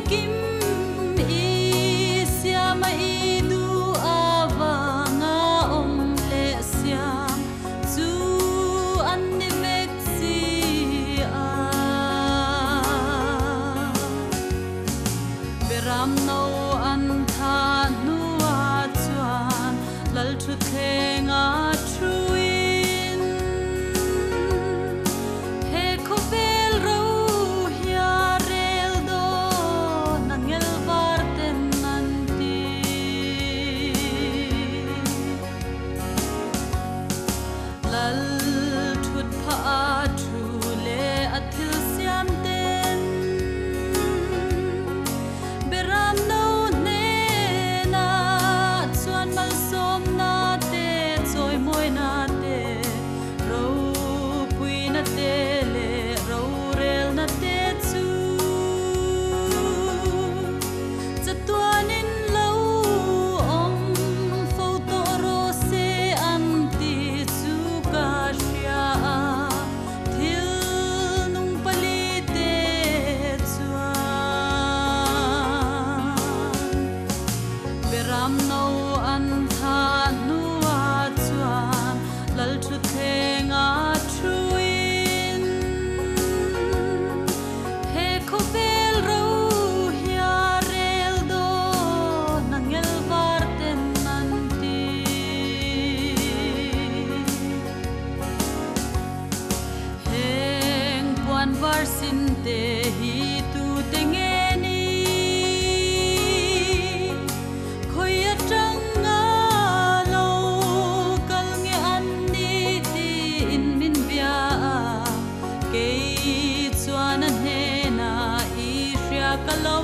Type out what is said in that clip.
kim i siam i du avanga om le siam zu an ni vek si a beram no an tha nuwa chuan lal thu thenga truin he ko bel ro hia rel do nangel var ten nanti lal thut pha thu le athil siam ten beram no ne na chuan mal som na te choi moi na te ro pui na te le ro rel na te chu chatuanin lo om photo ro se an ti chu ka ria thil nung pali te chuan beram no an tha nuwa chuan lal thu thenga truin he ko bel ro hia rel do nangel var ten nanti heng puan var sin te hi tu te nge ni khoi atanga lo kal nge an ni ti in min bia ke chuan an he na i ria ka lo